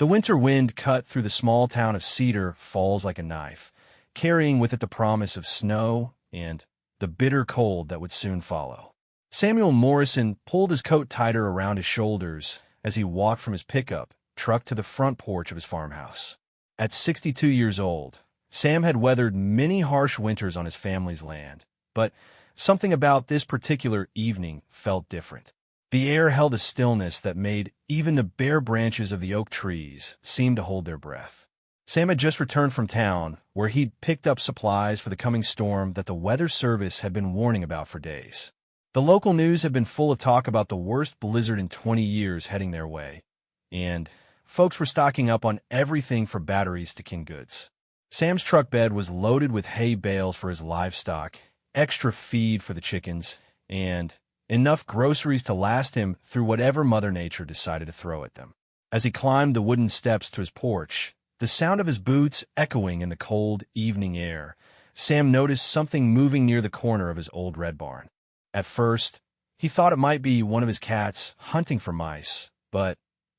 The winter wind cut through the small town of Cedar Falls like a knife, carrying with it the promise of snow and the bitter cold that would soon follow. Samuel Morrison pulled his coat tighter around his shoulders as he walked from his pickup truck to the front porch of his farmhouse. At 62 years old, Sam had weathered many harsh winters on his family's land, but something about this particular evening felt different. The air held a stillness that made even the bare branches of the oak trees seem to hold their breath. Sam had just returned from town, where he'd picked up supplies for the coming storm that the Weather Service had been warning about for days. The local news had been full of talk about the worst blizzard in 20 years heading their way, and folks were stocking up on everything from batteries to canned goods. Sam's truck bed was loaded with hay bales for his livestock, extra feed for the chickens, and enough groceries to last him through whatever Mother Nature decided to throw at them. As he climbed the wooden steps to his porch, the sound of his boots echoing in the cold evening air, Sam noticed something moving near the corner of his old red barn. At first, he thought it might be one of his cats hunting for mice, but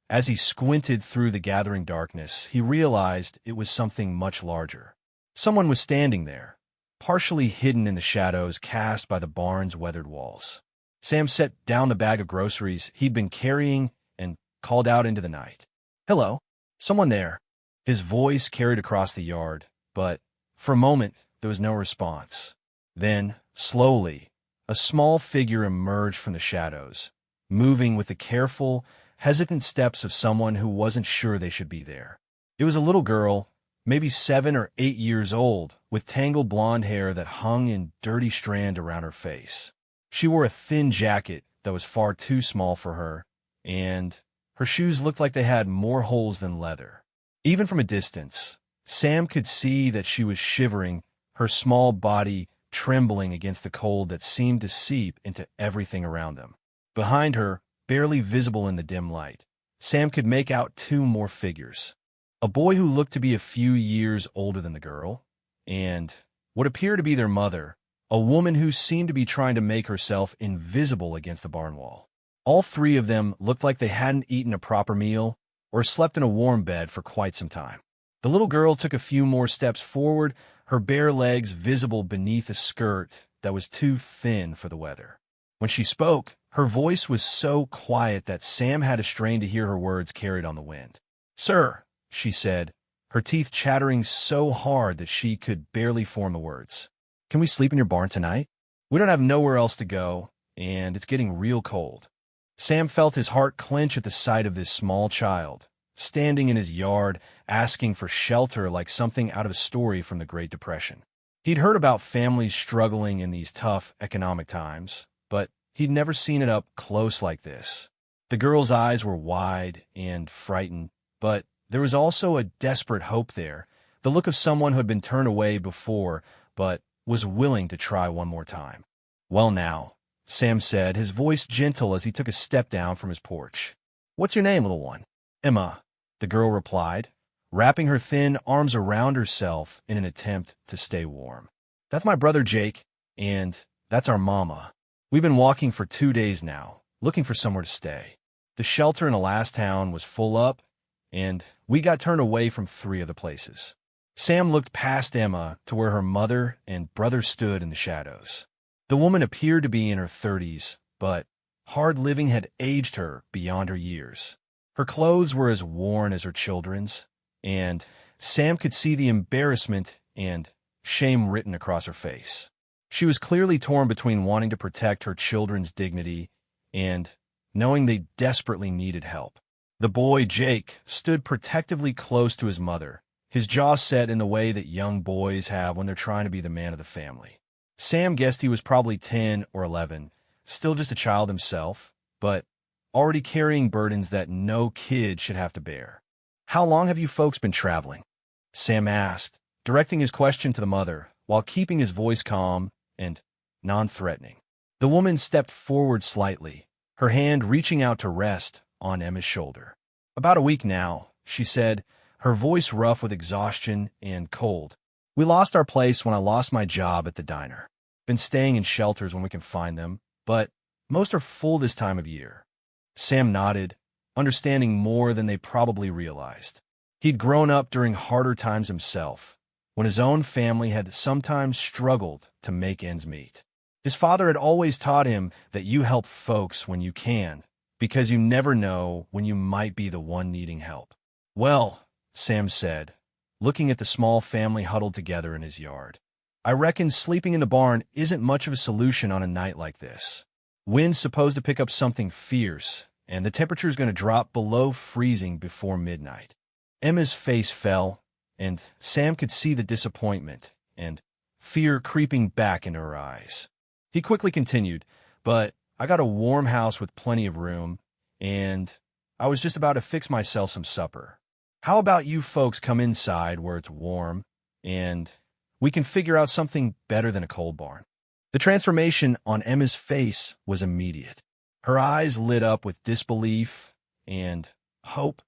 as he squinted through the gathering darkness, he realized it was something much larger. Someone was standing there, partially hidden in the shadows cast by the barn's weathered walls. Sam set down the bag of groceries he'd been carrying and called out into the night. "Hello, someone there." His voice carried across the yard, but for a moment there was no response. Then, slowly, a small figure emerged from the shadows, moving with the careful, hesitant steps of someone who wasn't sure they should be there. It was a little girl, maybe 7 or 8 years old, with tangled blonde hair that hung in dirty strand around her face. She wore a thin jacket that was far too small for her, and her shoes looked like they had more holes than leather. Even from a distance, Sam could see that she was shivering, her small body trembling against the cold that seemed to seep into everything around them. Behind her, barely visible in the dim light, Sam could make out 2 more figures. A boy who looked to be a few years older than the girl, and what appeared to be their mother, a woman who seemed to be trying to make herself invisible against the barn wall. All 3 of them looked like they hadn't eaten a proper meal or slept in a warm bed for quite some time. The little girl took a few more steps forward, her bare legs visible beneath a skirt that was too thin for the weather. When she spoke, her voice was so quiet that Sam had to strain to hear her words carried on the wind. "Sir," she said, her teeth chattering so hard that she could barely form the words. "Can we sleep in your barn tonight? We don't have nowhere else to go, and it's getting real cold." Sam felt his heart clench at the sight of this small child, standing in his yard, asking for shelter like something out of a story from the Great Depression. He'd heard about families struggling in these tough economic times, but he'd never seen it up close like this. The girl's eyes were wide and frightened, but there was also a desperate hope there, the look of someone who had been turned away before, but was willing to try one more time. "Well now," Sam said, his voice gentle as he took a step down from his porch. "What's your name, little one?" "Emma," the girl replied, wrapping her thin arms around herself in an attempt to stay warm. "That's my brother Jake, and that's our mama. We've been walking for 2 days now, looking for somewhere to stay. The shelter in the last town was full up, and we got turned away from 3 other places." Sam looked past Emma to where her mother and brother stood in the shadows. The woman appeared to be in her 30s, but hard living had aged her beyond her years. Her clothes were as worn as her children's, and Sam could see the embarrassment and shame written across her face. She was clearly torn between wanting to protect her children's dignity and knowing they desperately needed help. The boy, Jake, stood protectively close to his mother, his jaw set in the way that young boys have when they're trying to be the man of the family. Sam guessed he was probably 10 or 11, still just a child himself, but already carrying burdens that no kid should have to bear. "How long have you folks been traveling?" Sam asked, directing his question to the mother, while keeping his voice calm and non-threatening. The woman stepped forward slightly, her hand reaching out to rest on Emma's shoulder. "About a week now," she said, her voice rough with exhaustion and cold. "We lost our place when I lost my job at the diner. Been staying in shelters when we can find them, but most are full this time of year." Sam nodded, understanding more than they probably realized. He'd grown up during harder times himself, when his own family had sometimes struggled to make ends meet. His father had always taught him that you help folks when you can, because you never know when you might be the one needing help. "Well," Sam said, looking at the small family huddled together in his yard, "I reckon sleeping in the barn isn't much of a solution on a night like this. Wind's supposed to pick up something fierce, and the temperature's going to drop below freezing before midnight." Emma's face fell, and Sam could see the disappointment and fear creeping back into her eyes. He quickly continued, "But I got a warm house with plenty of room, and I was just about to fix myself some supper. How about you folks come inside where it's warm, and we can figure out something better than a cold barn?" The transformation on Emma's face was immediate. Her eyes lit up with disbelief and hope,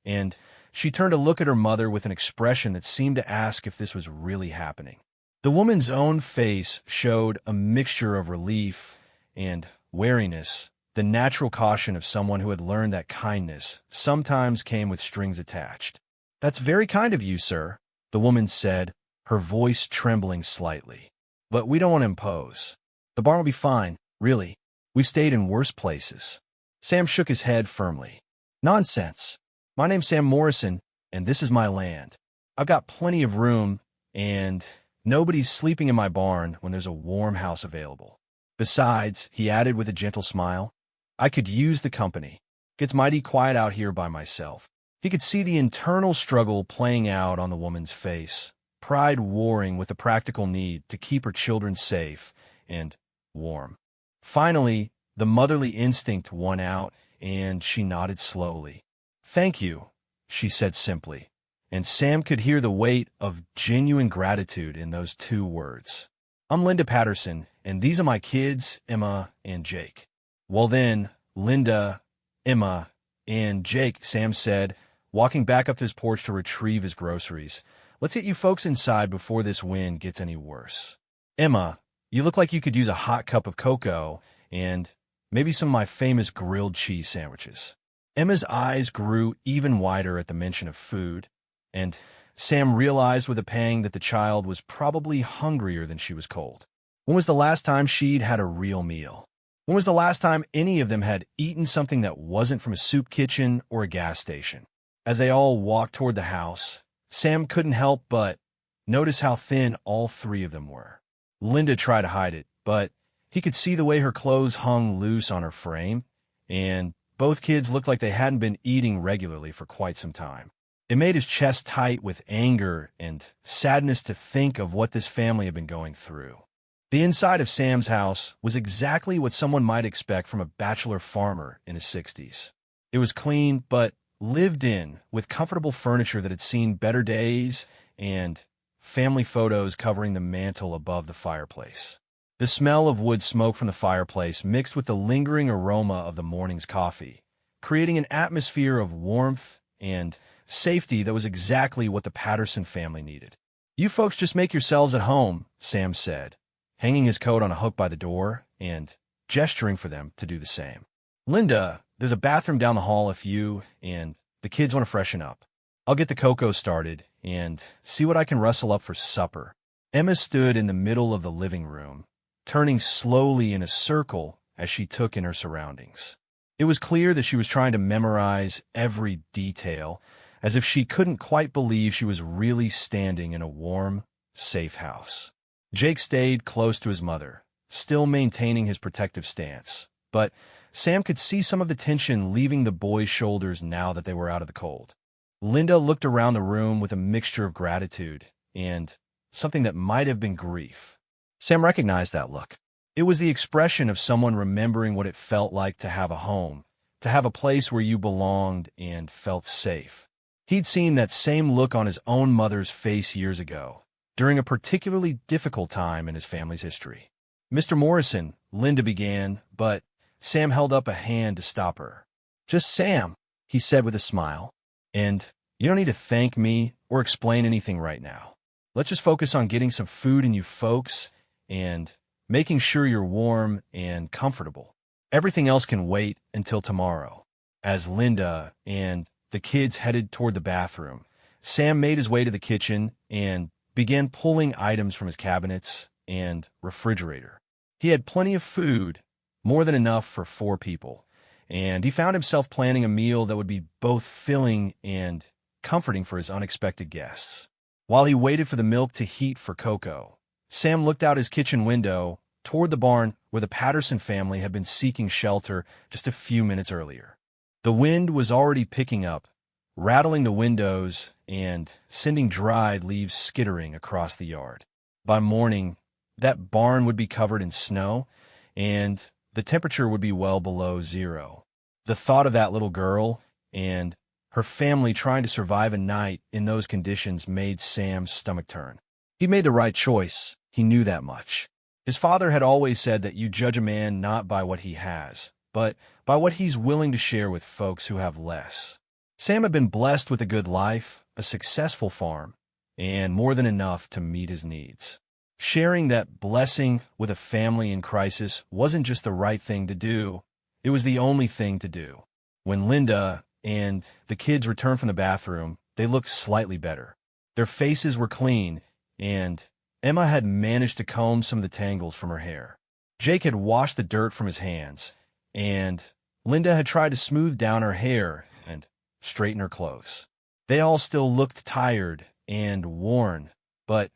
and she turned to look at her mother with an expression that seemed to ask if this was really happening. The woman's own face showed a mixture of relief and wariness, the natural caution of someone who had learned that kindness sometimes came with strings attached. "That's very kind of you, sir," the woman said, her voice trembling slightly. "But we don't want to impose. The barn will be fine, really. We've stayed in worse places." Sam shook his head firmly. "Nonsense. My name's Sam Morrison, and this is my land. I've got plenty of room, and nobody's sleeping in my barn when there's a warm house available. Besides," he added with a gentle smile, "I could use the company. Gets mighty quiet out here by myself." He could see the internal struggle playing out on the woman's face, pride warring with the practical need to keep her children safe and warm. Finally, the motherly instinct won out, and she nodded slowly. "Thank you," she said simply, and Sam could hear the weight of genuine gratitude in those two words. "I'm Linda Patterson, and these are my kids, Emma and Jake." "Well then, Linda, Emma, and Jake," Sam said, walking back up to his porch to retrieve his groceries. "Let's get you folks inside before this wind gets any worse. Emma, you look like you could use a hot cup of cocoa and maybe some of my famous grilled cheese sandwiches." Emma's eyes grew even wider at the mention of food, and Sam realized with a pang that the child was probably hungrier than she was cold. When was the last time she'd had a real meal? When was the last time any of them had eaten something that wasn't from a soup kitchen or a gas station? As they all walked toward the house, Sam couldn't help but notice how thin all three of them were. Linda tried to hide it, but he could see the way her clothes hung loose on her frame, and both kids looked like they hadn't been eating regularly for quite some time. It made his chest tight with anger and sadness to think of what this family had been going through. The inside of Sam's house was exactly what someone might expect from a bachelor farmer in his 60s. It was clean, but lived in, with comfortable furniture that had seen better days and family photos covering the mantel above the fireplace. The smell of wood smoke from the fireplace mixed with the lingering aroma of the morning's coffee, creating an atmosphere of warmth and safety that was exactly what the Patterson family needed. "You folks just make yourselves at home," Sam said, hanging his coat on a hook by the door and gesturing for them to do the same. "Linda, there's a bathroom down the hall if you and the kids want to freshen up. I'll get the cocoa started and see what I can rustle up for supper." Emma stood in the middle of the living room, turning slowly in a circle as she took in her surroundings. It was clear that she was trying to memorize every detail, as if she couldn't quite believe she was really standing in a warm, safe house. Jake stayed close to his mother, still maintaining his protective stance, but Sam could see some of the tension leaving the boy's shoulders now that they were out of the cold. Linda looked around the room with a mixture of gratitude and something that might have been grief. Sam recognized that look. It was the expression of someone remembering what it felt like to have a home, to have a place where you belonged and felt safe. He'd seen that same look on his own mother's face years ago, during a particularly difficult time in his family's history. "Mr. Morrison," Linda began, but Sam held up a hand to stop her. "Just Sam," he said with a smile, "and you don't need to thank me or explain anything right now. Let's just focus on getting some food in you folks and making sure you're warm and comfortable. Everything else can wait until tomorrow." As Linda and the kids headed toward the bathroom, Sam made his way to the kitchen and began pulling items from his cabinets and refrigerator. He had plenty of food, more than enough for 4 people, and he found himself planning a meal that would be both filling and comforting for his unexpected guests. While he waited for the milk to heat for Coco, Sam looked out his kitchen window toward the barn where the Patterson family had been seeking shelter just a few minutes earlier. The wind was already picking up, rattling the windows and sending dried leaves skittering across the yard. By morning, that barn would be covered in snow, and the temperature would be well below 0. The thought of that little girl and her family trying to survive a night in those conditions made Sam's stomach turn. He made the right choice. He knew that much. His father had always said that you judge a man not by what he has, but by what he's willing to share with folks who have less. Sam had been blessed with a good life, a successful farm, and more than enough to meet his needs. Sharing that blessing with a family in crisis wasn't just the right thing to do, it was the only thing to do. When Linda and the kids returned from the bathroom, they looked slightly better. Their faces were clean, and Emma had managed to comb some of the tangles from her hair. Jake had washed the dirt from his hands, and Linda had tried to smooth down her hair and straighten her clothes. They all still looked tired and worn, but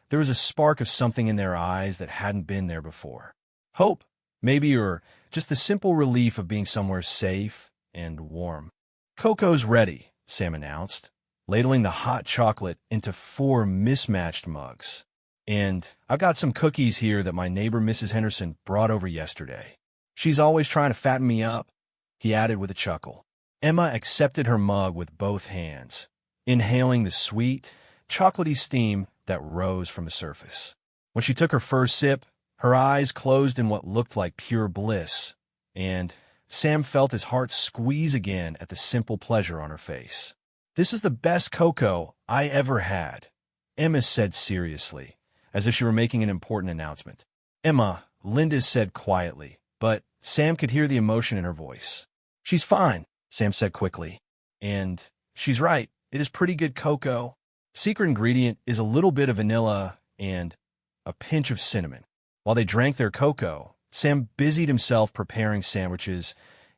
there was a spark of something in their eyes that hadn't been there before. Hope, maybe, or just the simple relief of being somewhere safe and warm. "Coco's ready," Sam announced, ladling the hot chocolate into 4 mismatched mugs. "And I've got some cookies here that my neighbor Mrs. Henderson brought over yesterday. She's always trying to fatten me up," he added with a chuckle. Emma accepted her mug with both hands, inhaling the sweet, chocolatey steam that rose from the surface. When she took her first sip, her eyes closed in what looked like pure bliss, and Sam felt his heart squeeze again at the simple pleasure on her face. "This is the best cocoa I ever had," Emma said seriously, as if she were making an important announcement. "Emma," Linda said quietly, but Sam could hear the emotion in her voice. "She's fine," Sam said quickly. "And she's right, it is pretty good cocoa. Secret ingredient is a little bit of vanilla and a pinch of cinnamon." While they drank their cocoa, Sam busied himself preparing sandwiches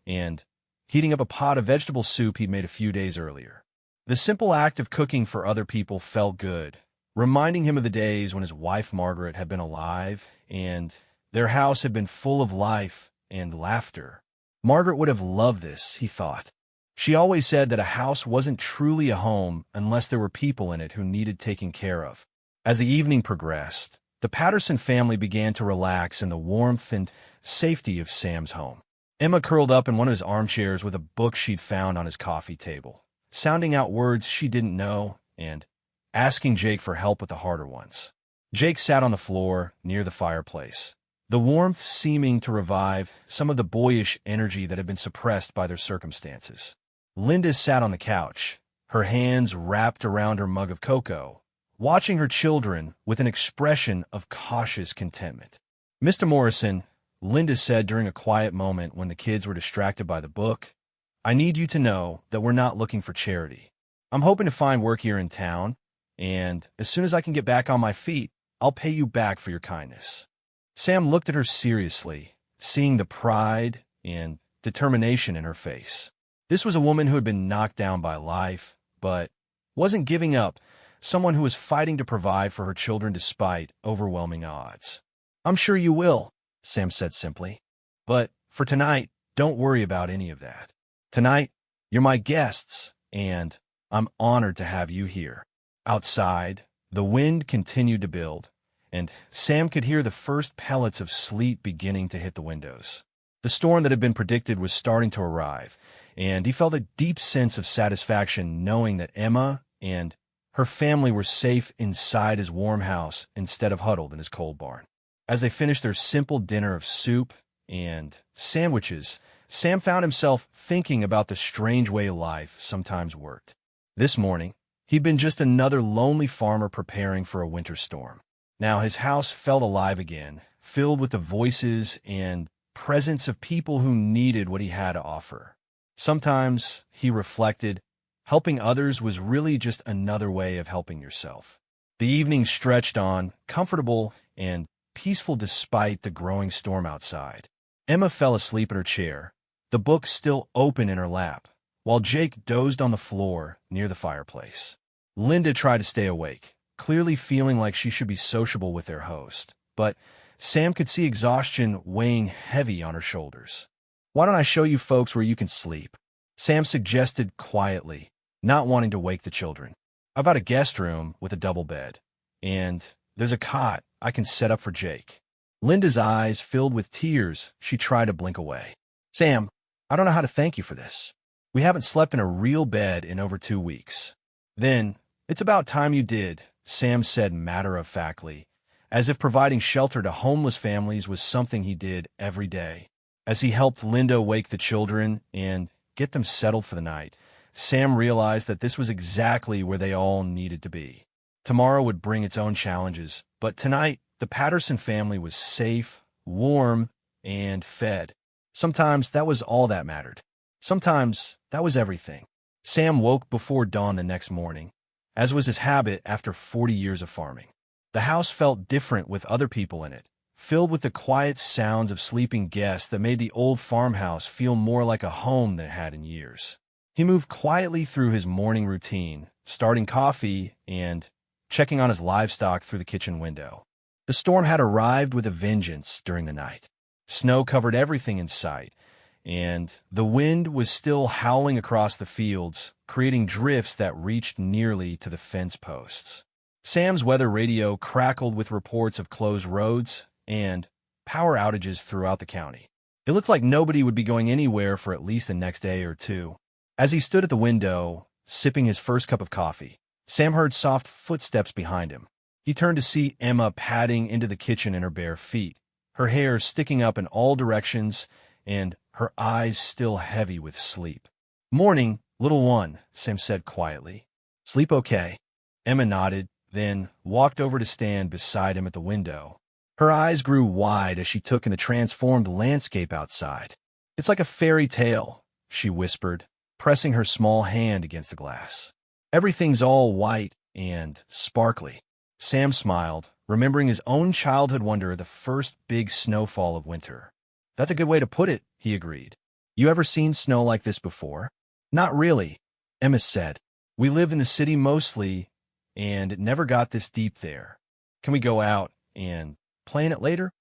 and heating up a pot of vegetable soup he'd made a few days earlier. The simple act of cooking for other people felt good, reminding him of the days when his wife Margaret had been alive and their house had been full of life and laughter. Margaret would have loved this, he thought. She always said that a house wasn't truly a home unless there were people in it who needed taking care of. As the evening progressed, the Patterson family began to relax in the warmth and safety of Sam's home. Emma curled up in one of his armchairs with a book she'd found on his coffee table, sounding out words she didn't know and asking Jake for help with the harder ones. Jake sat on the floor near the fireplace, the warmth seeming to revive some of the boyish energy that had been suppressed by their circumstances. Linda sat on the couch, her hands wrapped around her mug of cocoa, watching her children with an expression of cautious contentment. "Mr. Morrison," Linda said during a quiet moment when the kids were distracted by the book, "I need you to know that we're not looking for charity. I'm hoping to find work here in town, and as soon as I can get back on my feet, I'll pay you back for your kindness." Sam looked at her seriously, seeing the pride and determination in her face. This was a woman who had been knocked down by life, but wasn't giving up, someone who was fighting to provide for her children despite overwhelming odds. "I'm sure you will," Sam said simply. "But for tonight, don't worry about any of that. Tonight, you're my guests, and I'm honored to have you here." Outside, the wind continued to build, and Sam could hear the first pellets of sleet beginning to hit the windows. The storm that had been predicted was starting to arrive, and he felt a deep sense of satisfaction knowing that Emma and her family were safe inside his warm house instead of huddled in his cold barn. As they finished their simple dinner of soup and sandwiches, Sam found himself thinking about the strange way life sometimes worked. This morning, he'd been just another lonely farmer preparing for a winter storm. Now his house felt alive again, filled with the voices and presence of people who needed what he had to offer. Sometimes, he reflected, helping others was really just another way of helping yourself. The evening stretched on, comfortable and peaceful despite the growing storm outside. Emma fell asleep in her chair, the book still open in her lap, while Jake dozed on the floor near the fireplace. Linda tried to stay awake, clearly feeling like she should be sociable with their host, but Sam could see exhaustion weighing heavy on her shoulders. "Why don't I show you folks where you can sleep?" Sam suggested quietly, not wanting to wake the children. "I've got a guest room with a double bed, and there's a cot I can set up for Jake." Linda's eyes filled with tears. She tried to blink away. "Sam, I don't know how to thank you for this. We haven't slept in a real bed in over 2 weeks." "Then, it's about time you did," Sam said matter-of-factly, as if providing shelter to homeless families was something he did every day. As he helped Linda wake the children and get them settled for the night, Sam realized that this was exactly where they all needed to be. Tomorrow would bring its own challenges, but tonight, the Patterson family was safe, warm, and fed. Sometimes that was all that mattered. Sometimes that was everything. Sam woke before dawn the next morning, as was his habit after 40 years of farming. The house felt different with other people in it, filled with the quiet sounds of sleeping guests that made the old farmhouse feel more like a home than it had in years. He moved quietly through his morning routine, starting coffee and checking on his livestock through the kitchen window. The storm had arrived with a vengeance during the night. Snow covered everything in sight, and the wind was still howling across the fields, creating drifts that reached nearly to the fence posts. Sam's weather radio crackled with reports of closed roads and power outages throughout the county. It looked like nobody would be going anywhere for at least the next day or two. As he stood at the window, sipping his first cup of coffee, Sam heard soft footsteps behind him. He turned to see Emma padding into the kitchen in her bare feet, her hair sticking up in all directions and her eyes still heavy with sleep. "Morning, little one," Sam said quietly. "Sleep okay?" Emma nodded, then walked over to stand beside him at the window. Her eyes grew wide as she took in the transformed landscape outside. "It's like a fairy tale," she whispered, pressing her small hand against the glass. "Everything's all white and sparkly." Sam smiled, remembering his own childhood wonder at the first big snowfall of winter. "That's a good way to put it," he agreed. "You ever seen snow like this before?" "Not really," Emma said. "We live in the city mostly, and it never got this deep there. Can we go out and play in it later?"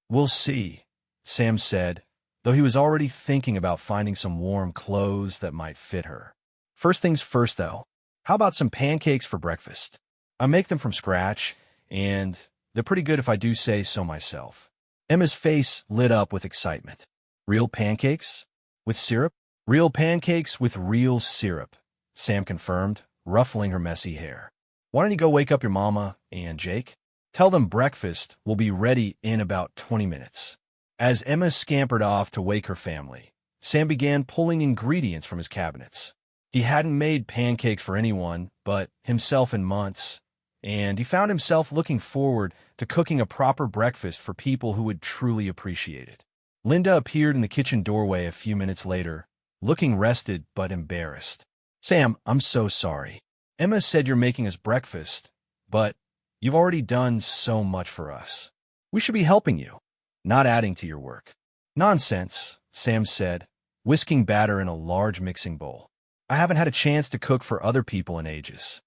"We'll see," Sam said, though he was already thinking about finding some warm clothes that might fit her. "First things first, though. How about some pancakes for breakfast? I make them from scratch, and they're pretty good if I do say so myself." Emma's face lit up with excitement. "Real pancakes? With syrup?" "Real pancakes with real syrup," Sam confirmed, ruffling her messy hair. "Why don't you go wake up your mama and Jake? Tell them breakfast will be ready in about 20 minutes. As Emma scampered off to wake her family, Sam began pulling ingredients from his cabinets. He hadn't made pancakes for anyone but himself in months, and he found himself looking forward to cooking a proper breakfast for people who would truly appreciate it. Linda appeared in the kitchen doorway a few minutes later, looking rested but embarrassed. "Sam, I'm so sorry. Emma said you're making us breakfast, but you've already done so much for us. We should be helping you, not adding to your work." "Nonsense," Sam said, whisking batter in a large mixing bowl. "I haven't had a chance to cook for other people in ages.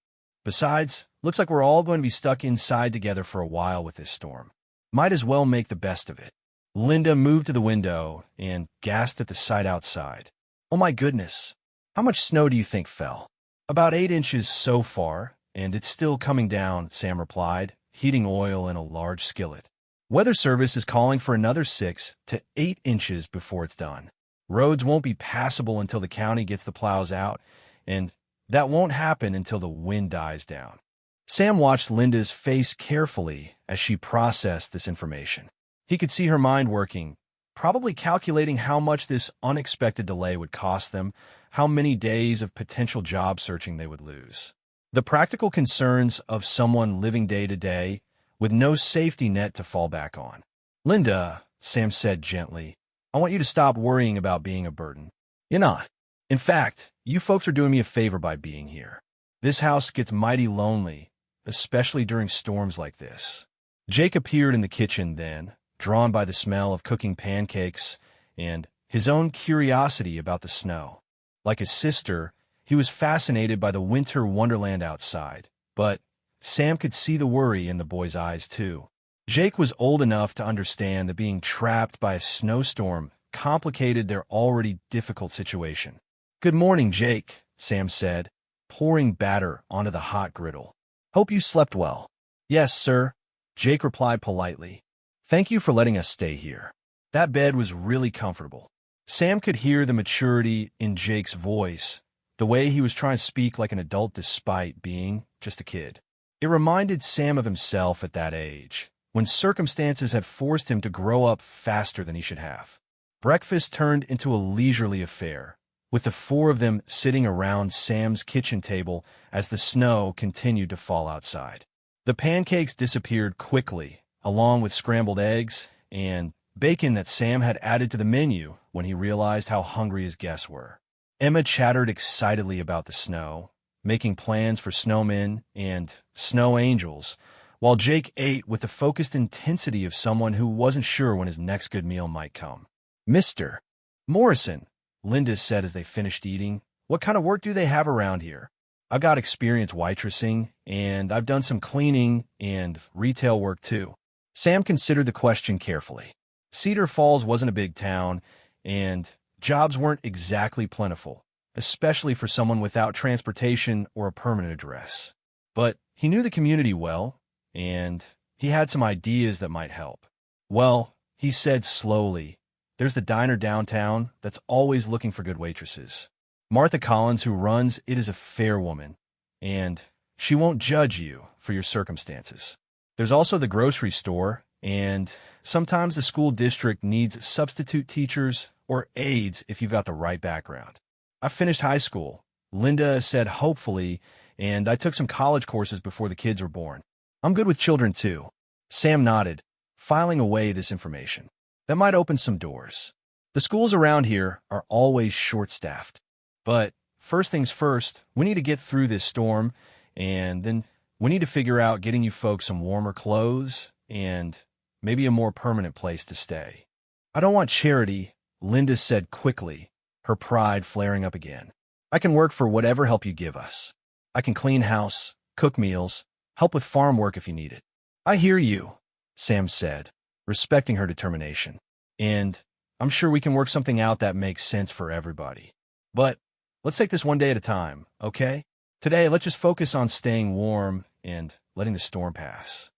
Besides, looks like we're all going to be stuck inside together for a while with this storm. Might as well make the best of it." Linda moved to the window and gasped at the sight outside. "Oh my goodness, how much snow do you think fell?" "About 8 inches so far, and it's still coming down," Sam replied, heating oil in a large skillet. "Weather Service is calling for another 6 to 8 inches before it's done. Roads won't be passable until the county gets the plows out, and that won't happen until the wind dies down." Sam watched Linda's face carefully as she processed this information. He could see her mind working, probably calculating how much this unexpected delay would cost them, how many days of potential job searching they would lose. The practical concerns of someone living day to day with no safety net to fall back on. "Linda," Sam said gently, "I want you to stop worrying about being a burden. You're not. In fact, you folks are doing me a favor by being here. This house gets mighty lonely, especially during storms like this. Jake appeared in the kitchen then, drawn by the smell of cooking pancakes and his own curiosity about the snow. Like his sister, he was fascinated by the winter wonderland outside, but Sam could see the worry in the boy's eyes too. Jake was old enough to understand that being trapped by a snowstorm complicated their already difficult situation. "Good morning, Jake," Sam said, pouring batter onto the hot griddle. "Hope you slept well." "Yes, sir," Jake replied politely. "Thank you for letting us stay here." That bed was really comfortable. Sam could hear the maturity in Jake's voice, the way he was trying to speak like an adult despite being just a kid. It reminded Sam of himself at that age, when circumstances had forced him to grow up faster than he should have. Breakfast turned into a leisurely affair, with the four of them sitting around Sam's kitchen table as the snow continued to fall outside. The pancakes disappeared quickly, along with scrambled eggs and bacon that Sam had added to the menu when he realized how hungry his guests were. Emma chattered excitedly about the snow, making plans for snowmen and snow angels, while Jake ate with the focused intensity of someone who wasn't sure when his next good meal might come. "Mr. Morrison," Linda said as they finished eating, "what kind of work do they have around here? I've got experience waitressing, and I've done some cleaning and retail work too." Sam considered the question carefully. Cedar Falls wasn't a big town, and jobs weren't exactly plentiful, especially for someone without transportation or a permanent address. But he knew the community well, and he had some ideas that might help. "Well," he said slowly, "there's the diner downtown that's always looking for good waitresses. Martha Collins, who runs it, is a fair woman, and she won't judge you for your circumstances. There's also the grocery store, and sometimes the school district needs substitute teachers or aides if you've got the right background. I finished high school," Linda said hopefully, "and I took some college courses before the kids were born. I'm good with children too." Sam nodded, filing away this information. "That might open some doors. The schools around here are always short-staffed. But first things first, we need to get through this storm, and then we need to figure out getting you folks some warmer clothes and maybe a more permanent place to stay." "I don't want charity," Linda said quickly, her pride flaring up again. "I can work for whatever help you give us. I can clean house, cook meals, help with farm work if you need it." "I hear you," Sam said, respecting her determination. "And I'm sure we can work something out that makes sense for everybody. But let's take this one day at a time, okay? Today, let's just focus on staying warm and letting the storm pass."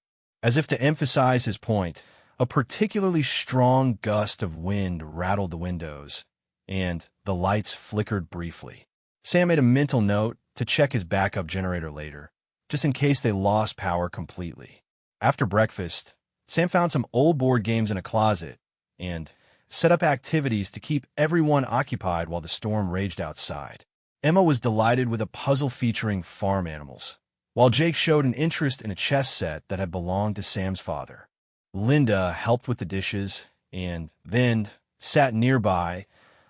As if to emphasize his point, a particularly strong gust of wind rattled the windows, and the lights flickered briefly. Sam made a mental note to check his backup generator later, just in case they lost power completely. After breakfast, Sam found some old board games in a closet and set up activities to keep everyone occupied while the storm raged outside. Emma was delighted with a puzzle featuring farm animals, while Jake showed an interest in a chess set that had belonged to Sam's father. Linda helped with the dishes and then sat nearby,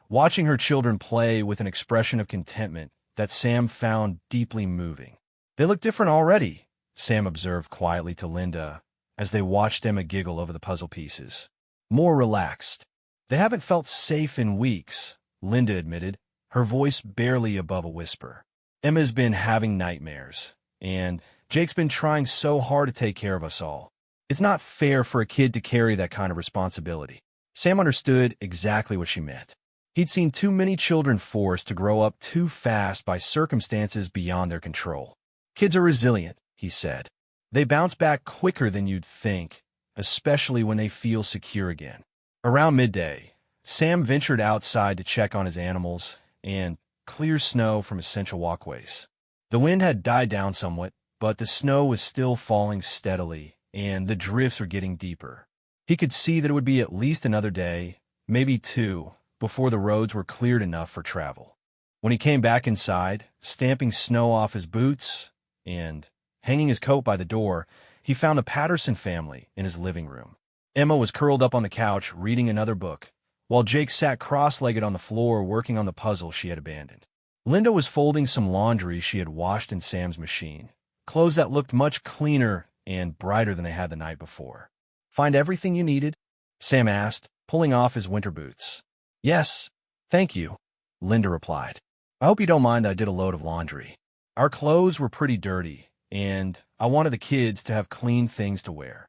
watching her children play with an expression of contentment that Sam found deeply moving. "They look different already," Sam observed quietly to Linda as they watched Emma giggle over the puzzle pieces. "More relaxed. They haven't felt safe in weeks," Linda admitted, her voice barely above a whisper. "Emma's been having nightmares, and Jake's been trying so hard to take care of us all. It's not fair for a kid to carry that kind of responsibility." Sam understood exactly what she meant. He'd seen too many children forced to grow up too fast by circumstances beyond their control. "Kids are resilient," he said. "They bounce back quicker than you'd think, especially when they feel secure again." Around midday, Sam ventured outside to check on his animals and clear snow from essential walkways. The wind had died down somewhat, but the snow was still falling steadily, and the drifts were getting deeper. He could see that it would be at least another day, maybe two, before the roads were cleared enough for travel. When he came back inside, stamping snow off his boots and hanging his coat by the door, he found the Patterson family in his living room. Emma was curled up on the couch reading another book, while Jake sat cross-legged on the floor working on the puzzle she had abandoned. Linda was folding some laundry she had washed in Sam's machine, clothes that looked much cleaner and brighter than they had the night before. "Find everything you needed?" Sam asked, pulling off his winter boots. "Yes, thank you," Linda replied. "I hope you don't mind that I did a load of laundry. Our clothes were pretty dirty, and I wanted the kids to have clean things to wear."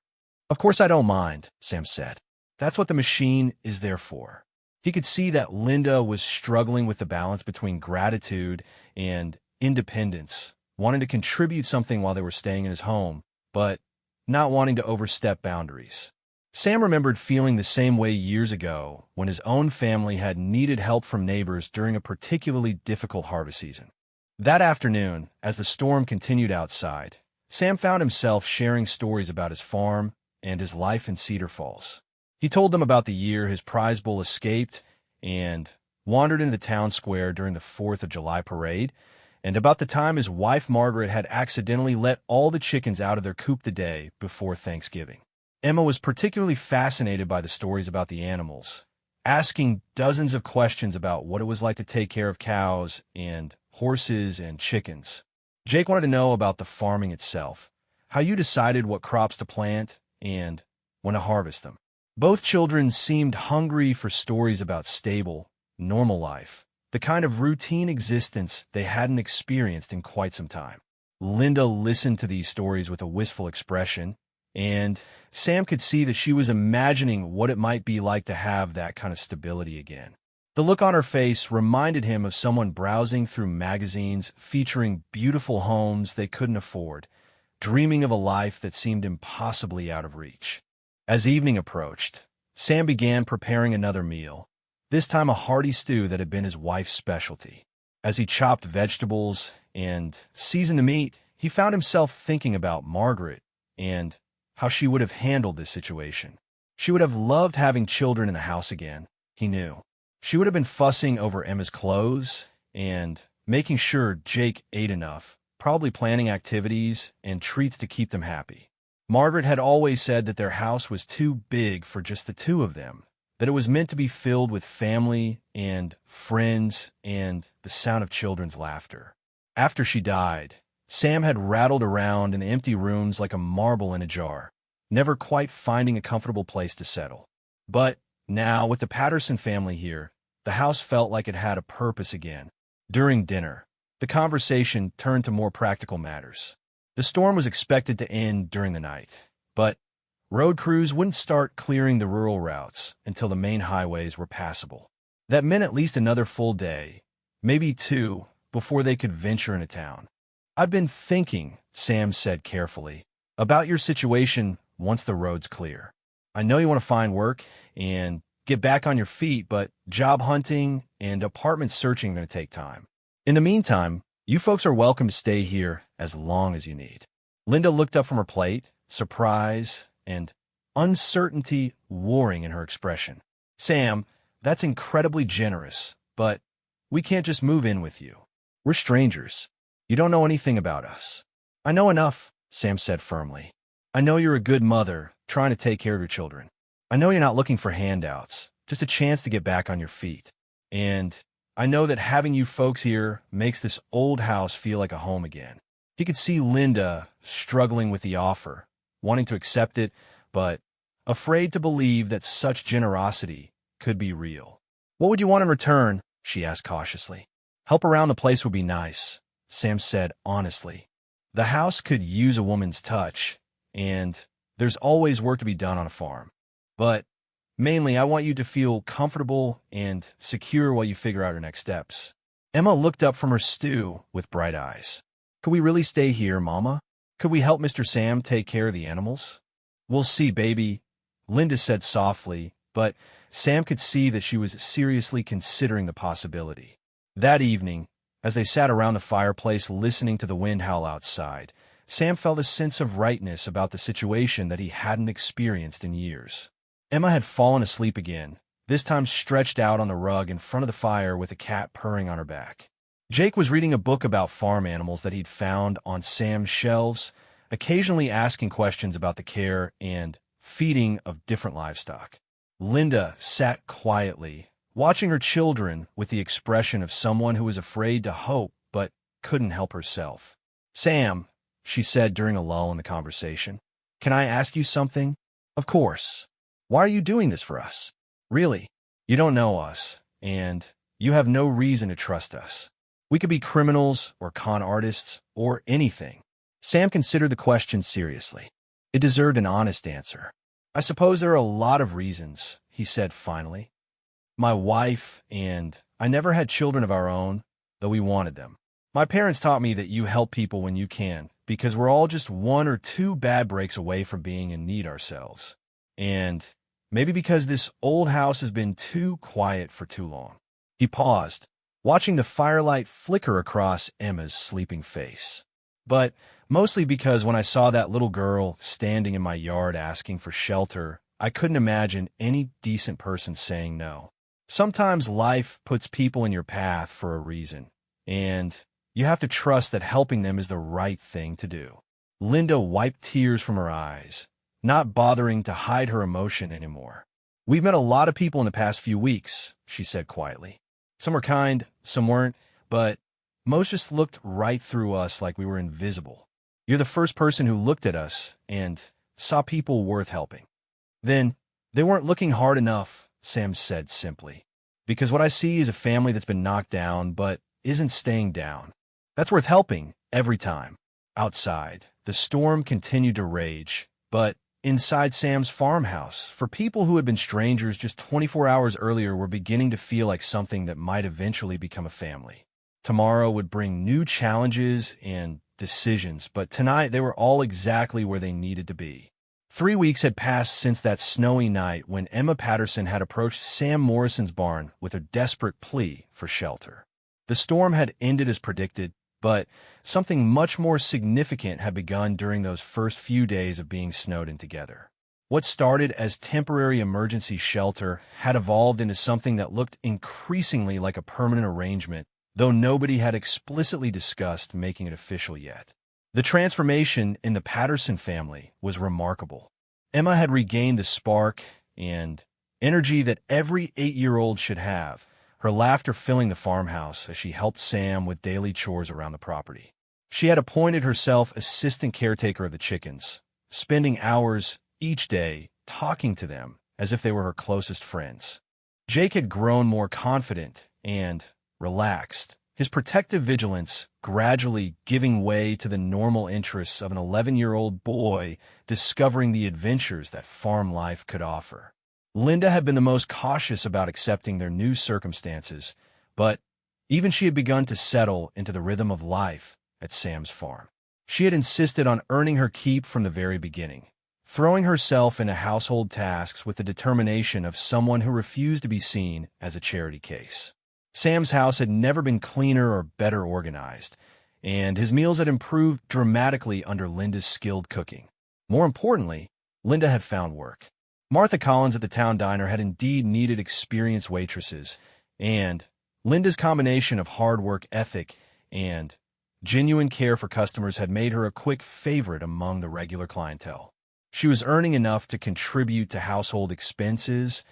"Of course I don't mind," Sam said. "That's what the machine is there for." He could see that Linda was struggling with the balance between gratitude and independence, wanting to contribute something while they were staying in his home, but not wanting to overstep boundaries. Sam remembered feeling the same way years ago when his own family had needed help from neighbors during a particularly difficult harvest season. That afternoon, as the storm continued outside, Sam found himself sharing stories about his farm and his life in Cedar Falls. He told them about the year his prize bull escaped and wandered into the town square during the 4th of July parade, and about the time his wife Margaret had accidentally let all the chickens out of their coop the day before Thanksgiving. Emma was particularly fascinated by the stories about the animals, asking dozens of questions about what it was like to take care of cows and horses and chickens. Jake wanted to know about the farming itself, how you decided what crops to plant and when to harvest them. Both children seemed hungry for stories about stable, normal life, the kind of routine existence they hadn't experienced in quite some time. Linda listened to these stories with a wistful expression, and Sam could see that she was imagining what it might be like to have that kind of stability again. The look on her face reminded him of someone browsing through magazines featuring beautiful homes they couldn't afford, dreaming of a life that seemed impossibly out of reach. As evening approached, Sam began preparing another meal, this time a hearty stew that had been his wife's specialty. As he chopped vegetables and seasoned the meat, he found himself thinking about Margaret and how she would have handled this situation. She would have loved having children in the house again, he knew. She would have been fussing over Emma's clothes and making sure Jake ate enough, probably planning activities and treats to keep them happy. Margaret had always said that their house was too big for just the two of them, that it was meant to be filled with family and friends and the sound of children's laughter. After she died, Sam had rattled around in the empty rooms like a marble in a jar, never quite finding a comfortable place to settle. But now, with the Patterson family here, the house felt like it had a purpose again. During dinner, the conversation turned to more practical matters. The storm was expected to end during the night, but road crews wouldn't start clearing the rural routes until the main highways were passable. That meant at least another full day, maybe two, before they could venture into town. "I've been thinking," Sam said carefully, "about your situation once the road's clear. I know you want to find work and get back on your feet, but job hunting and apartment searching are going to take time. In the meantime, you folks are welcome to stay here as long as you need." Linda looked up from her plate, surprise and uncertainty warring in her expression. "Sam, that's incredibly generous, but we can't just move in with you. We're strangers. You don't know anything about us." "I know enough," Sam said firmly. "I know you're a good mother trying to take care of your children. I know you're not looking for handouts, just a chance to get back on your feet. And I know that having you folks here makes this old house feel like a home again." He could see Linda struggling with the offer, wanting to accept it, but afraid to believe that such generosity could be real. "What would you want in return?" she asked cautiously. "Help around the place would be nice," Sam said honestly. "The house could use a woman's touch, and there's always work to be done on a farm. But mainly, I want you to feel comfortable and secure while you figure out your next steps." Emma looked up from her stew with bright eyes. "Could we really stay here, Mama? Could we help Mr. Sam take care of the animals?" "We'll see, baby," Linda said softly, but Sam could see that she was seriously considering the possibility. That evening, as they sat around the fireplace listening to the wind howl outside, Sam felt a sense of rightness about the situation that he hadn't experienced in years. Emma had fallen asleep again, this time stretched out on the rug in front of the fire with a cat purring on her back. Jake was reading a book about farm animals that he'd found on Sam's shelves, occasionally asking questions about the care and feeding of different livestock. Linda sat quietly, watching her children with the expression of someone who was afraid to hope but couldn't help herself. "Sam," she said during a lull in the conversation, "can I ask you something?" "Of course. Why are you doing this for us?" "Really, you don't know us, and you have no reason to trust us. We could be criminals or con artists or anything." Sam considered the question seriously. It deserved an honest answer. "I suppose there are a lot of reasons," he said finally. "My wife and I never had children of our own, though we wanted them. My parents taught me that you help people when you can, because we're all just one or two bad breaks away from being in need ourselves. And maybe because this old house has been too quiet for too long." He paused, watching the firelight flicker across Emma's sleeping face. "But mostly because when I saw that little girl standing in my yard asking for shelter, I couldn't imagine any decent person saying no. Sometimes life puts people in your path for a reason, and you have to trust that helping them is the right thing to do." Linda wiped tears from her eyes, not bothering to hide her emotion anymore. "We've met a lot of people in the past few weeks," she said quietly. "Some were kind, some weren't, but most just looked right through us like we were invisible. You're the first person who looked at us and saw people worth helping." "Then they weren't looking hard enough," Sam said simply. "Because what I see is a family that's been knocked down but isn't staying down. That's worth helping every time." Outside, the storm continued to rage, but inside Sam's farmhouse, for people who had been strangers just 24 hours earlier were beginning to feel like something that might eventually become a family. Tomorrow would bring new challenges and decisions, but tonight they were all exactly where they needed to be. 3 weeks had passed since that snowy night when Emma Patterson had approached Sam Morrison's barn with a desperate plea for shelter. The storm had ended as predicted, but something much more significant had begun during those first few days of being snowed in together. What started as temporary emergency shelter had evolved into something that looked increasingly like a permanent arrangement, though nobody had explicitly discussed making it official yet. The transformation in the Patterson family was remarkable. Emma had regained the spark and energy that every 8-year-old should have, her laughter filling the farmhouse as she helped Sam with daily chores around the property. She had appointed herself assistant caretaker of the chickens, spending hours each day talking to them as if they were her closest friends. Jake had grown more confident and relaxed, his protective vigilance gradually giving way to the normal interests of an 11-year-old boy discovering the adventures that farm life could offer. Linda had been the most cautious about accepting their new circumstances, but even she had begun to settle into the rhythm of life at Sam's farm. She had insisted on earning her keep from the very beginning, throwing herself into household tasks with the determination of someone who refused to be seen as a charity case. Sam's house had never been cleaner or better organized, and his meals had improved dramatically under Linda's skilled cooking. More importantly, Linda had found work. Martha Collins at the town diner had indeed needed experienced waitresses, and Linda's combination of hard work ethic and genuine care for customers had made her a quick favorite among the regular clientele. She was earning enough to contribute to household expenses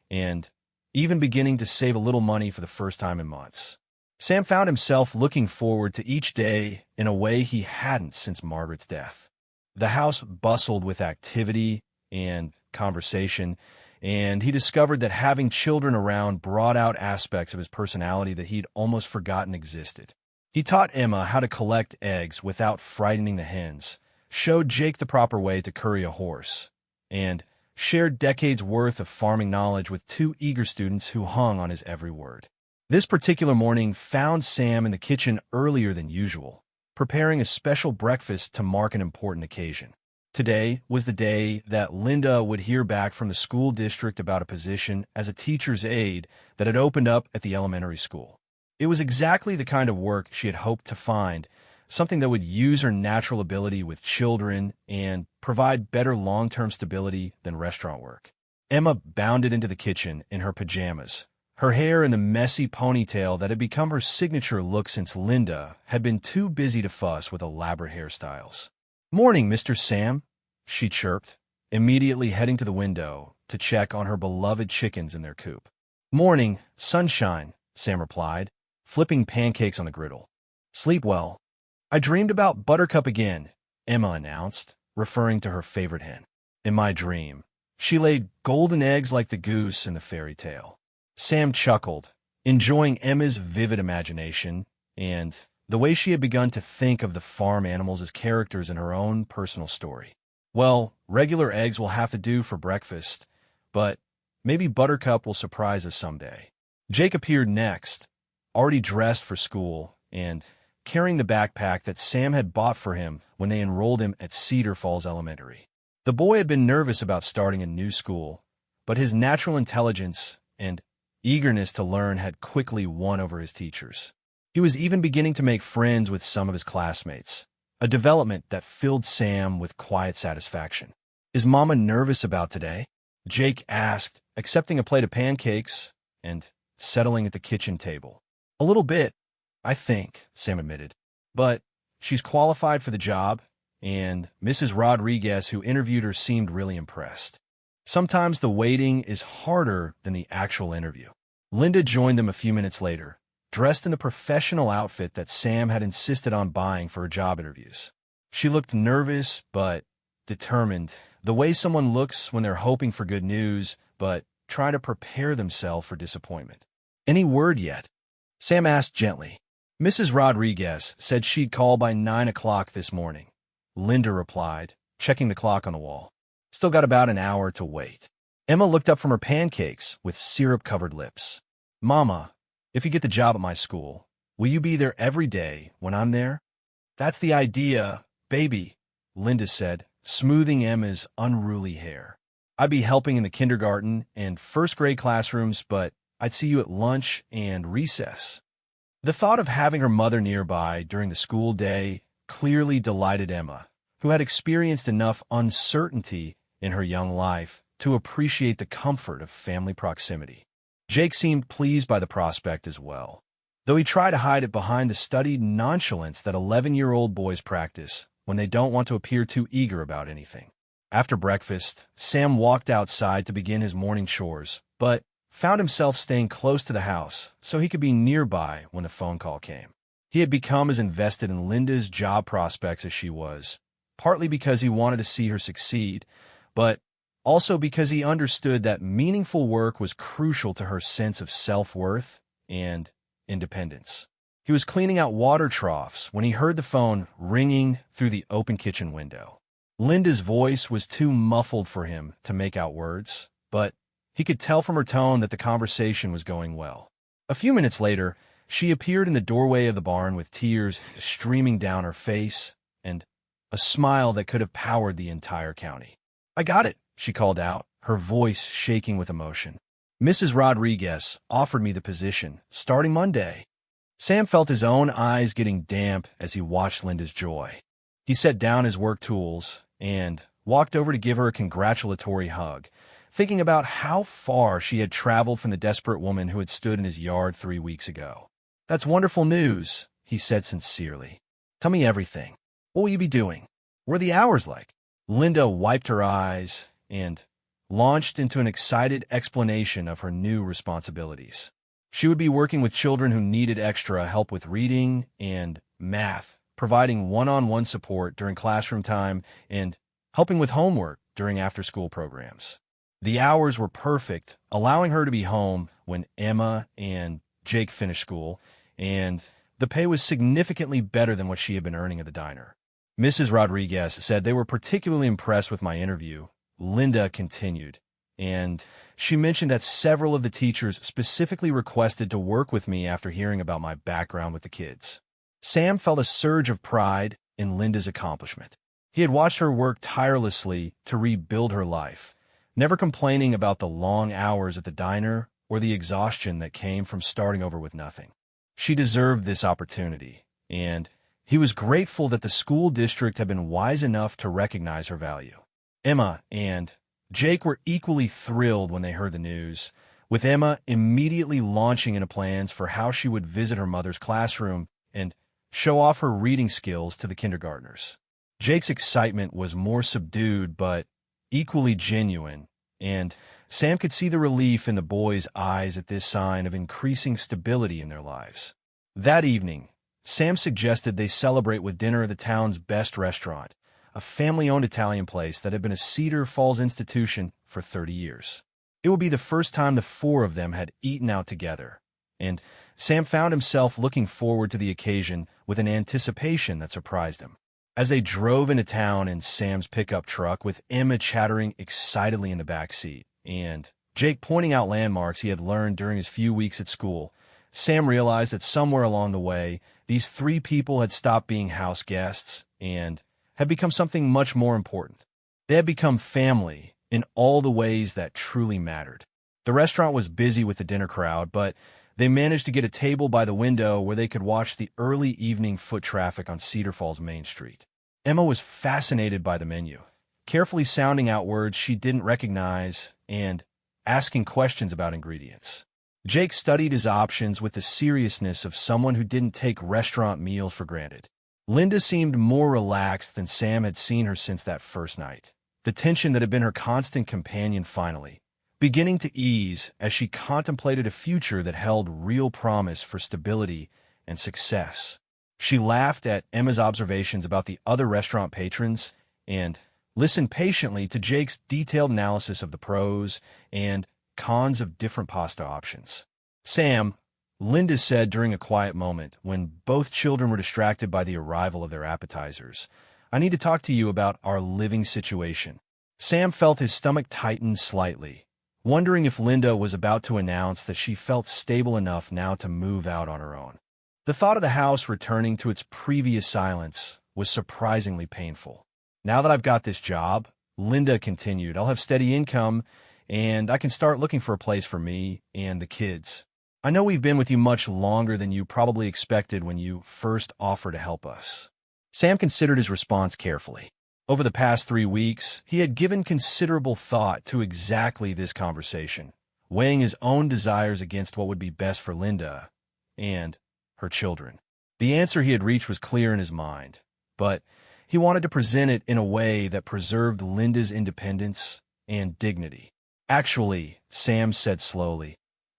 and even beginning to save a little money for the first time in months. Sam found himself looking forward to each day in a way he hadn't since Margaret's death. The house bustled with activity and conversation, and he discovered that having children around brought out aspects of his personality that he'd almost forgotten existed. He taught Emma how to collect eggs without frightening the hens, showed Jake the proper way to curry a horse, and shared decades' worth of farming knowledge with 2 eager students who hung on his every word. This particular morning found Sam in the kitchen earlier than usual, preparing a special breakfast to mark an important occasion. Today was the day that Linda would hear back from the school district about a position as a teacher's aide that had opened up at the elementary school. It was exactly the kind of work she had hoped to find, something that would use her natural ability with children and provide better long-term stability than restaurant work. Emma bounded into the kitchen in her pajamas, her hair in the messy ponytail that had become her signature look since Linda had been too busy to fuss with elaborate hairstyles. "Morning, Mr. Sam," she chirped, immediately heading to the window to check on her beloved chickens in their coop. "Morning, sunshine," Sam replied, flipping pancakes on the griddle. "Sleep well." "I dreamed about Buttercup again," Emma announced, referring to her favorite hen. "In my dream, she laid golden eggs like the goose in the fairy tale." Sam chuckled, enjoying Emma's vivid imagination and the way she had begun to think of the farm animals as characters in her own personal story. "Well, regular eggs will have to do for breakfast, but maybe Buttercup will surprise us someday." Jake appeared next, already dressed for school and carrying the backpack that Sam had bought for him when they enrolled him at Cedar Falls Elementary. The boy had been nervous about starting a new school, but his natural intelligence and eagerness to learn had quickly won over his teachers. He was even beginning to make friends with some of his classmates, a development that filled Sam with quiet satisfaction. "Is Mama nervous about today?" Jake asked, accepting a plate of pancakes and settling at the kitchen table. "A little bit, I think," Sam admitted. "But she's qualified for the job, and Mrs. Rodriguez, who interviewed her, seemed really impressed. Sometimes the waiting is harder than the actual interview." Linda joined them a few minutes later, dressed in the professional outfit that Sam had insisted on buying for her job interviews. She looked nervous but determined, the way someone looks when they're hoping for good news but trying to prepare themselves for disappointment. "Any word yet?" Sam asked gently. "Mrs. Rodriguez said she'd call by 9 o'clock this morning," Linda replied, checking the clock on the wall. "Still got about an hour to wait." Emma looked up from her pancakes with syrup-covered lips. "Mama, if you get the job at my school, will you be there every day when I'm there?" "That's the idea, baby," Linda said, smoothing Emma's unruly hair. "I'd be helping in the kindergarten and first-grade classrooms, but I'd see you at lunch and recess." The thought of having her mother nearby during the school day clearly delighted Emma, who had experienced enough uncertainty in her young life to appreciate the comfort of family proximity. Jake seemed pleased by the prospect as well, though he tried to hide it behind the studied nonchalance that 11-year-old boys practice when they don't want to appear too eager about anything. After breakfast, Sam walked outside to begin his morning chores, but found himself staying close to the house so he could be nearby when the phone call came. He had become as invested in Linda's job prospects as she was, partly because he wanted to see her succeed, but also because he understood that meaningful work was crucial to her sense of self-worth and independence. He was cleaning out water troughs when he heard the phone ringing through the open kitchen window. Linda's voice was too muffled for him to make out words, but he could tell from her tone that the conversation was going well. A few minutes later, she appeared in the doorway of the barn with tears streaming down her face and a smile that could have powered the entire county. "I got it," she called out, her voice shaking with emotion. "Mrs. Rodriguez offered me the position, starting Monday." Sam felt his own eyes getting damp as he watched Linda's joy. He set down his work tools and walked over to give her a congratulatory hug, thinking about how far she had traveled from the desperate woman who had stood in his yard 3 weeks ago. "That's wonderful news," he said sincerely. "Tell me everything. What will you be doing? What are the hours like?" Linda wiped her eyes and launched into an excited explanation of her new responsibilities. She would be working with children who needed extra help with reading and math, providing one-on-one support during classroom time, and helping with homework during after-school programs. The hours were perfect, allowing her to be home when Emma and Jake finished school, and the pay was significantly better than what she had been earning at the diner. Mrs. Rodriguez said they were particularly impressed with my interview, Linda continued, and she mentioned that several of the teachers specifically requested to work with me after hearing about my background with the kids. Sam felt a surge of pride in Linda's accomplishment. He had watched her work tirelessly to rebuild her life, never complaining about the long hours at the diner or the exhaustion that came from starting over with nothing. She deserved this opportunity, and he was grateful that the school district had been wise enough to recognize her value. Emma and Jake were equally thrilled when they heard the news, with Emma immediately launching into plans for how she would visit her mother's classroom and show off her reading skills to the kindergartners. Jake's excitement was more subdued but equally genuine, and Sam could see the relief in the boys' eyes at this sign of increasing stability in their lives. That evening, Sam suggested they celebrate with dinner at the town's best restaurant, a family-owned Italian place that had been a Cedar Falls institution for 30 years. It would be the first time the four of them had eaten out together, and Sam found himself looking forward to the occasion with an anticipation that surprised him. As they drove into town in Sam's pickup truck with Emma chattering excitedly in the back seat, and Jake pointing out landmarks he had learned during his few weeks at school, Sam realized that somewhere along the way, these three people had stopped being house guests and had become something much more important. They had become family in all the ways that truly mattered. The restaurant was busy with the dinner crowd, but they managed to get a table by the window where they could watch the early evening foot traffic on Cedar Falls Main Street. Emma was fascinated by the menu, carefully sounding out words she didn't recognize and asking questions about ingredients. Jake studied his options with the seriousness of someone who didn't take restaurant meals for granted. Linda seemed more relaxed than Sam had seen her since that first night. The tension that had been her constant companion finally beginning to ease as she contemplated a future that held real promise for stability and success. She laughed at Emma's observations about the other restaurant patrons and listened patiently to Jake's detailed analysis of the pros and cons of different pasta options. "Sam," Linda said during a quiet moment when both children were distracted by the arrival of their appetizers, "I need to talk to you about our living situation." Sam felt his stomach tighten slightly, wondering if Linda was about to announce that she felt stable enough now to move out on her own. The thought of the house returning to its previous silence was surprisingly painful. "Now that I've got this job," Linda continued, "I'll have steady income, and I can start looking for a place for me and the kids. I know we've been with you much longer than you probably expected when you first offered to help us." Sam considered his response carefully. Over the past 3 weeks, he had given considerable thought to exactly this conversation, weighing his own desires against what would be best for Linda and her children. The answer he had reached was clear in his mind, but he wanted to present it in a way that preserved Linda's independence and dignity. "Actually," Sam said slowly,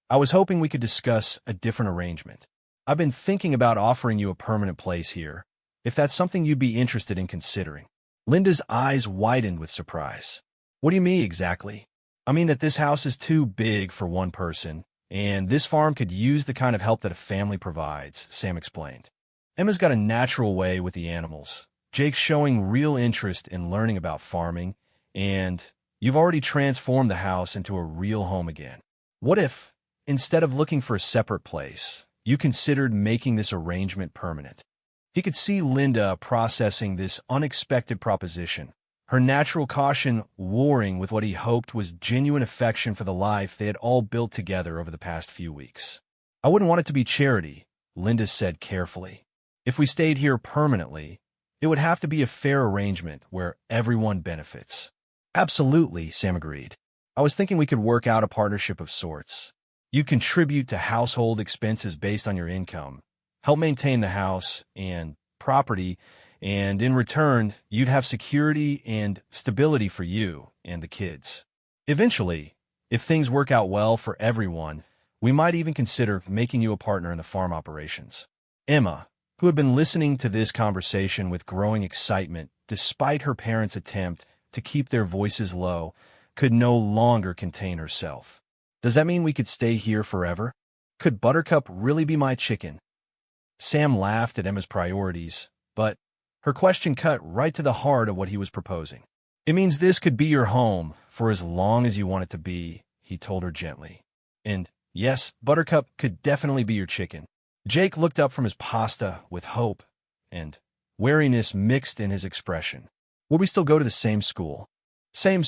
"I was hoping we could discuss a different arrangement. I've been thinking about offering you a permanent place here, if that's something you'd be interested in considering." Linda's eyes widened with surprise. "What do you mean exactly?" "I mean that this house is too big for one person, and this farm could use the kind of help that a family provides," Sam explained. "Emma's got a natural way with the animals. Jake's showing real interest in learning about farming, and you've already transformed the house into a real home again. What if, instead of looking for a separate place, you considered making this arrangement permanent?" He could see Linda processing this unexpected proposition, her natural caution warring with what he hoped was genuine affection for the life they had all built together over the past few weeks. "I wouldn't want it to be charity," Linda said carefully. "If we stayed here permanently, it would have to be a fair arrangement where everyone benefits." "Absolutely," Sam agreed. "I was thinking we could work out a partnership of sorts. You contribute to household expenses based on your income, help maintain the house and property, and in return, you'd have security and stability for you and the kids. Eventually, if things work out well for everyone, we might even consider making you a partner in the farm operations." Emma, who had been listening to this conversation with growing excitement despite her parents' attempt to keep their voices low, could no longer contain herself. "Does that mean we could stay here forever? Could Buttercup really be my chicken?" Sam laughed at Emma's priorities, but her question cut right to the heart of what he was proposing. "It means this could be your home for as long as you want it to be," he told her gently. "And yes, Buttercup could definitely be your chicken." Jake looked up from his pasta with hope and wariness mixed in his expression. "Will we still go to the same school?" Same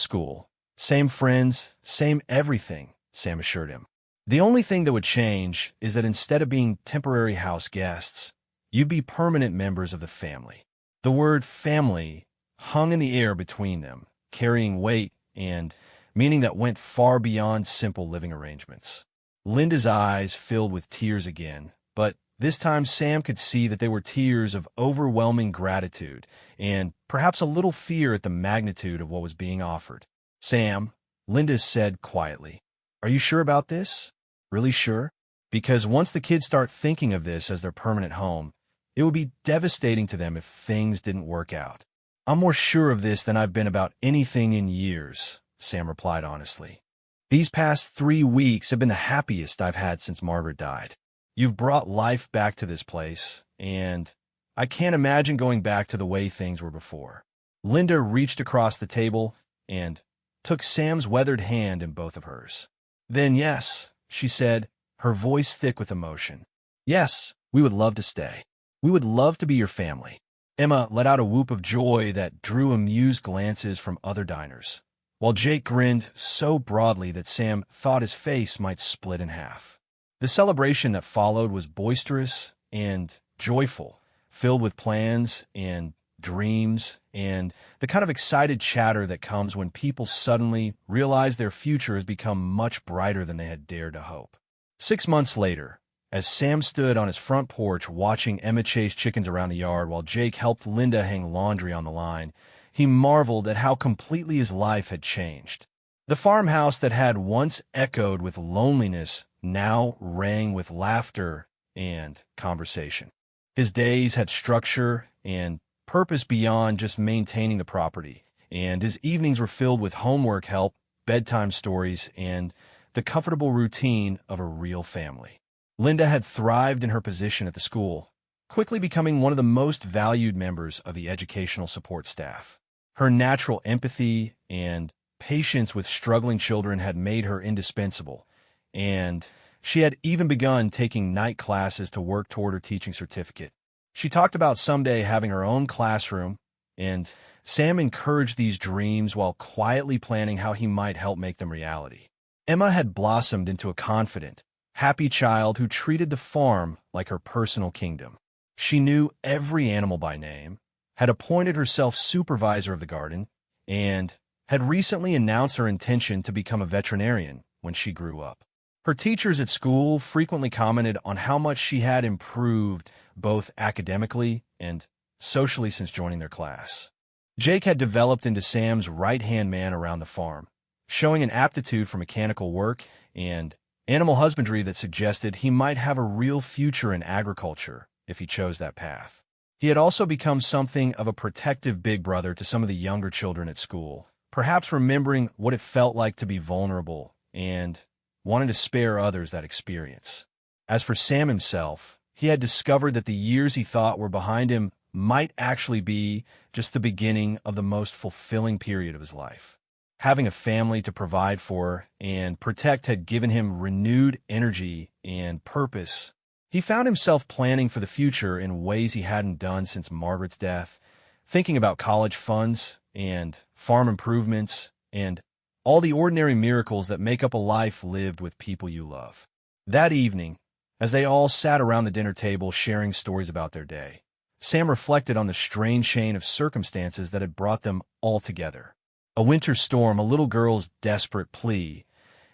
friends, same everything," Sam assured him. "The only thing that would change is that instead of being temporary house guests, you'd be permanent members of the family." The word family hung in the air between them, carrying weight and meaning that went far beyond simple living arrangements. Linda's eyes filled with tears again, but this time Sam could see that they were tears of overwhelming gratitude and perhaps a little fear at the magnitude of what was being offered. "Sam," Linda said quietly. Are you sure about this? Really sure? Because once the kids start thinking of this as their permanent home, it would be devastating to them if things didn't work out. I'm more sure of this than I've been about anything in years, Sam replied honestly. These past 3 weeks have been the happiest I've had since Margaret died. You've brought life back to this place, and I can't imagine going back to the way things were before. Linda reached across the table and took Sam's weathered hand in both of hers. Then yes, she said, her voice thick with emotion. Yes, we would love to stay. We would love to be your family. Emma let out a whoop of joy that drew amused glances from other diners, while Jake grinned so broadly that Sam thought his face might split in half. The celebration that followed was boisterous and joyful, filled with plans and dreams and the kind of excited chatter that comes when people suddenly realize their future has become much brighter than they had dared to hope. 6 months later, as Sam stood on his front porch watching Emma chase chickens around the yard while Jake helped Linda hang laundry on the line, he marveled at how completely his life had changed. The farmhouse that had once echoed with loneliness now rang with laughter and conversation. His days had structure and purpose beyond just maintaining the property, and his evenings were filled with homework help, bedtime stories, and the comfortable routine of a real family. Linda had thrived in her position at the school, quickly becoming one of the most valued members of the educational support staff. Her natural empathy and patience with struggling children had made her indispensable, and she had even begun taking night classes to work toward her teaching certificate. She talked about someday having her own classroom, and Sam encouraged these dreams while quietly planning how he might help make them reality. Emma had blossomed into a confident, happy child who treated the farm like her personal kingdom. She knew every animal by name, had appointed herself supervisor of the garden, and had recently announced her intention to become a veterinarian when she grew up. Her teachers at school frequently commented on how much she had improved both academically and socially since joining their class. Jake had developed into Sam's right-hand man around the farm, showing an aptitude for mechanical work and animal husbandry that suggested he might have a real future in agriculture if he chose that path. He had also become something of a protective big brother to some of the younger children at school, perhaps remembering what it felt like to be vulnerable and wanted to spare others that experience. As for Sam himself, he had discovered that the years he thought were behind him might actually be just the beginning of the most fulfilling period of his life. Having a family to provide for and protect had given him renewed energy and purpose. He found himself planning for the future in ways he hadn't done since Margaret's death, thinking about college funds and farm improvements and all the ordinary miracles that make up a life lived with people you love. That evening, as they all sat around the dinner table sharing stories about their day, Sam reflected on the strange chain of circumstances that had brought them all together. A winter storm, a little girl's desperate plea,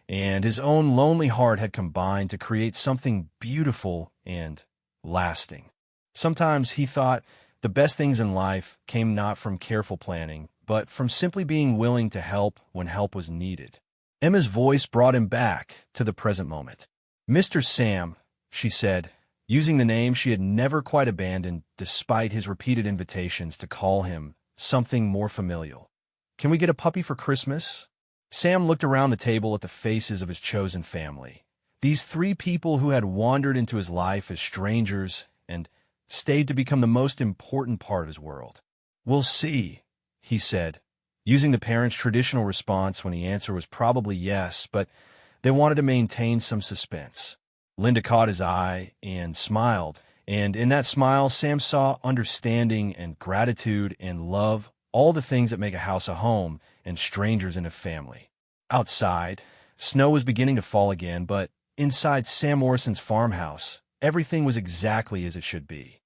and his own lonely heart had combined to create something beautiful and lasting. Sometimes he thought the best things in life came not from careful planning, but from simply being willing to help when help was needed. Emma's voice brought him back to the present moment. Mr. Sam, she said, using the name she had never quite abandoned despite his repeated invitations to call him something more familial. Can we get a puppy for Christmas? Sam looked around the table at the faces of his chosen family. These 3 people who had wandered into his life as strangers and stayed to become the most important part of his world. We'll see, he said, using the parents' traditional response when the answer was probably yes, but they wanted to maintain some suspense. Linda caught his eye and smiled, and in that smile, Sam saw understanding and gratitude and love, all the things that make a house a home and strangers in a family. Outside, snow was beginning to fall again, but inside Sam Morrison's farmhouse, everything was exactly as it should be.